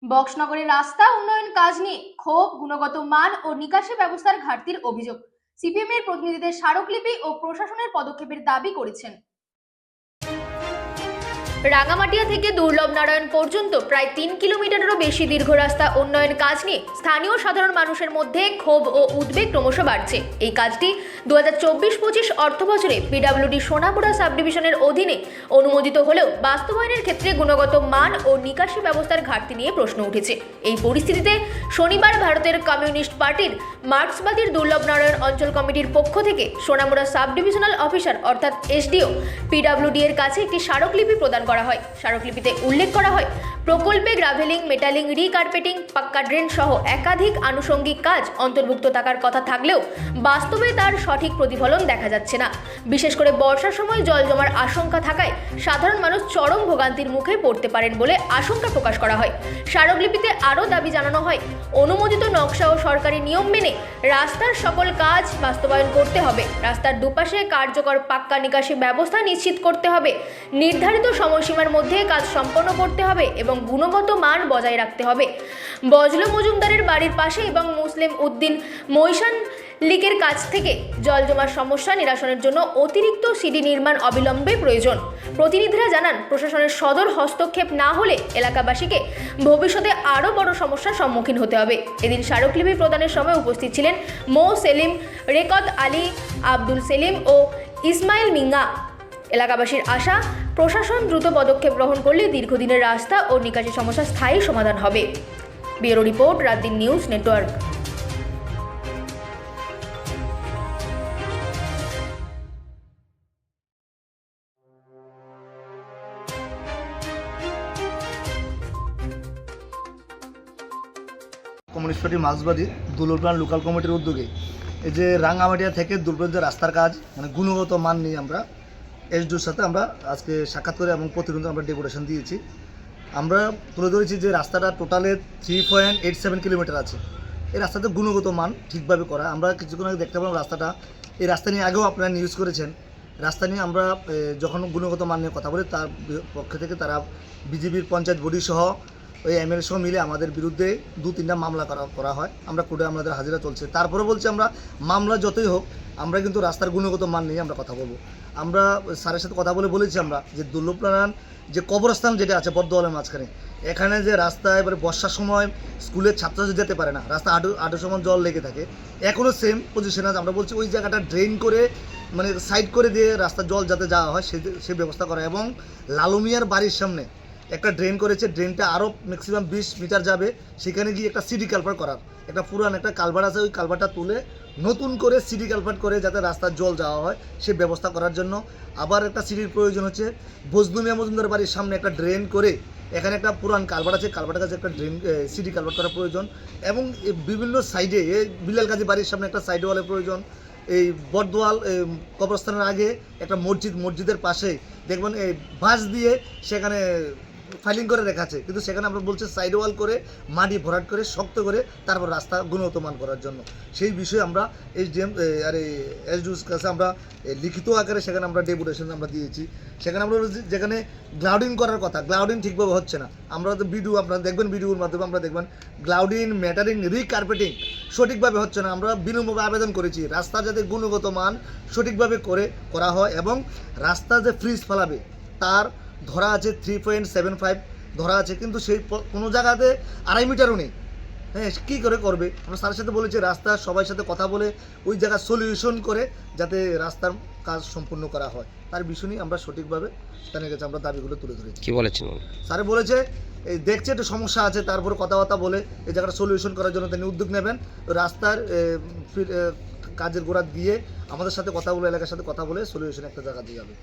বক্সনগরের রাস্তা উন্নয়ন কাজ নিয়ে ক্ষোভ, গুণগত মান ও নিকাশি ব্যবস্থার ঘাটতির অভিযোগ। সিপিএম এর প্রতিনিধিদের স্মারকলিপি ও প্রশাসনের পদক্ষেপের দাবি করেছেন। রাঙামাটিয়া থেকে দুর্লভ নারায়ণ পর্যন্ত প্রায় 3 কিলোমিটারেরও বেশি দীর্ঘ রাস্তা উন্নয়ন কাজ নিয়ে স্থানীয় সাধারণ মানুষের মধ্যে ক্ষোভ ও উদ্বেগ ক্রমশ বাড়ছে। এই কাজটি 2024-25 অর্থবছরে পিডব্লিউডি সোনামুড়া সাব ডিভিশনের অধীনে অনুমোদিত হলেও বাস্তবায়নের ক্ষেত্রে গুণগত মান ও নিকাশি ব্যবস্থার ঘাটতি নিয়ে প্রশ্ন উঠেছে। এই পরিস্থিতিতে শনিবার ভারতের কমিউনিস্ট পার্টির মার্ক্সবাদীর দুর্লভ নারায়ণ অঞ্চল কমিটির পক্ষ থেকে সোনামুড়া সাব ডিভিশনাল অফিসার অর্থাৎ এসডিও পিডব্লিউডি এর কাছে একটি স্মারকলিপি প্রদান করা হয়। স্মারকলিপিতে উল্লেখ করা হয়, প্রকল্পে গ্রাভেলিং, মেটালিং, রিকার্পেটিং, পাক্কা ড্রেন সহ একাধিক আনুষঙ্গিক কাজ অন্তর্ভুক্ত থাকার কথা থাকলেও বাস্তবে তার সঠিক প্রতিফলন দেখা যাচ্ছে না। বিশেষ করে বর্ষার সময় জল জমার আশঙ্কা থাকায় সাধারণ মানুষ চরম ভোগান্তির মুখে পড়তে পারেন বলে আশঙ্কা প্রকাশ করা হয়। স্মারকলিপিতে আরও দাবি জানানো হয়, অনুমোদিত নকশা ও সরকারি নিয়ম মেনে রাস্তার সকল কাজ বাস্তবায়ন করতে হবে। রাস্তার দুপাশে কার্যকর পাক্কা নিকাশি ব্যবস্থা নিশ্চিত করতে হবে। নির্ধারিত সময়সীমার মধ্যে কাজ সম্পন্ন করতে হবে এবং গুণগত মান বজায় রাখতে হবে। বজলু মজুমদারের বাড়ির পাশে এবং মুসলিম উদ্দিন মৈশান লিকের কাছ থেকে জল জমার সমস্যা নিরসনের জন্য অতিরিক্ত সিডি নির্মাণ অবিলম্বে প্রয়োজন। প্রতিনিধিরা জানান, প্রশাসনের সদর হস্তক্ষেপ না হলে এলাকাবাসীকে ভবিষ্যতে আরও বড় সমস্যার সম্মুখীন হতে হবে। এদিন স্মারকলিপি প্রদানের সময় উপস্থিত ছিলেন মো সেলিম, রেকত আলী, আব্দুল সেলিম ও ইসমাইল মিঙ্গা। এলাকাবাসীর আশা, প্রশাসন দ্রুত পদক্ষেপ গ্রহণ করলে দীর্ঘদিনের রাস্তা ও নিকাশি সমস্যার স্থায়ী সমাধান হবে। Bureau report, রাতদিন news network. Communist party মার্ক্সবাদী দুর্লভ লোকাল কমিটির উদ্যোগে এই যে রাঙ্গামাটিয়া থেকে দুর্লভ যে রাস্তার কাজ মানে গুণগত মান নিয়ে আমরা এসডিওর সাথে আমরা আজকে সাক্ষাৎ করে এবং প্রতিনিধি আমরা ডেপুটেশন দিয়েছি। আমরা তুলে ধরেছি যে রাস্তাটা টোটালে 3.87 কিলোমিটার আছে। এই রাস্তাতে গুণগত মান ঠিকভাবে করা। আমরা কিছুক্ষণ আগে দেখতে পেলাম রাস্তাটা, এই রাস্তা নিয়ে আগেও আপনারা নিউজ করেছেন। রাস্তা নিয়ে আমরা যখন গুণগত মান নিয়ে কথা বলি, তার পক্ষ থেকে তারা বিজেপির পঞ্চায়েত বডি সহ ওই এমএলএ সহ মিলে আমাদের বিরুদ্ধে 2-3টা মামলা করা হয়। আমরা কোর্টে আমাদের হাজিরা চলছে। তারপরে বলছি আমরা মামলা যতই হোক, আমরা কিন্তু রাস্তার গুণগত মান নিয়ে আমরা কথা বলবো। আমরা স্যারের সাথে কথা বলেছি আমরা যে দুর্লভ নারায়ণ যে কবরস্থান যেটা আছে বর্ধমানের মাঝখানে, এখানে যে রাস্তা এবারে বর্ষার সময় স্কুলের ছাত্রছাত্রী যেতে পারে না, রাস্তা আটু সমান জল লেগে থাকে, এখনও সেম পজিশন আছে। আমরা বলছি ওই জায়গাটা ড্রেন করে মানে সাইড করে দিয়ে রাস্তার জল যাতে যাওয়া হয় সে ব্যবস্থা করা। এবং লালু মিয়ার বাড়ির সামনে একটা ড্রেন করেছে, ড্রেনটা আরও ম্যাক্সিমাম 20 মিটার যাবে, সেখানে গিয়ে একটা সিডি কালভার্ট করার একটা পুরান একটা কালভার্ট আছে, ওই কালভার্টটা তুলে নতুন করে সিডি কালভার্ট করে যাতে রাস্তার জল যাওয়া হয় সে ব্যবস্থা করার জন্য। আবার একটা সিডির প্রয়োজন হচ্ছে বজলু মিয়া মজুমদার বাড়ির সামনে একটা ড্রেন করে এখানে একটা পুরান কালভার্ট আছে, কালভার্টের কাছে একটা ড্রেন সিডি কালভার্ট করার প্রয়োজন। এবং বিভিন্ন সাইডে এই বিলাল গাজী বাড়ির সামনে একটা সাইড ওয়ালের প্রয়োজন। এই বর্দোয়াল কবরস্থানের আগে একটা মসজিদের পাশে দেখবেন এই বাঁশ দিয়ে সেখানে ফাইলিং করে রেখা আছে, কিন্তু সেখানে আমরা বলছি সাইড ওয়াল করে মাটি ভরাট করে শক্ত করে তারপর রাস্তা গুণগত মান করার জন্য। সেই বিষয়ে আমরা এসডিএম আর এসডিওর কাছে আমরা লিখিত আকারে সেখানে আমরা ডেপুটেশন আমরা দিয়েছি। সেখানে আমরা যেখানে গ্লাউডিং করার কথা, গ্লাউডিং ঠিকভাবে হচ্ছে না। আমরা তো ভিডিও আপনারা দেখবেন, ভিডিওর মাধ্যমে আমরা দেখবেন গ্লাউডিং, মেটারিং, রিকার্পেটিং সঠিকভাবে হচ্ছে না। আমরা বিলম্বে আবেদন করেছি রাস্তা যাতে গুণগত মান সঠিকভাবে করা হয় এবং রাস্তা যে ফ্রিজ ফেলাবে তার ধরা আছে 3.75 ধরা আছে, কিন্তু সেই কোনো জায়গাতে 2.5 মিটারও নেই। হ্যাঁ, কী করে করবে? আমরা স্যারের সাথে বলেছি রাস্তা সবার সাথে কথা বলে ওই জায়গা সলিউশন করে যাতে রাস্তার কাজ সম্পূর্ণ করা হয়, তার বিষয় নিয়ে আমরা সঠিকভাবে স্থানের কাছে আমরা দাবিগুলো তুলে ধরেছি। কী বলেছেন স্যারে বলেছে এই দেখছে একটু সমস্যা আছে, তারপরে কথাবার্তা বলে এই জায়গাটা সলিউশন করার জন্য তিনি উদ্যোগ নেবেন। রাস্তার কাজের গোড়া গিয়ে আমাদের সাথে কথা বলে, এলাকার সাথে কথা বলে সলিউশন একটা জায়গা দিয়ে যাবে।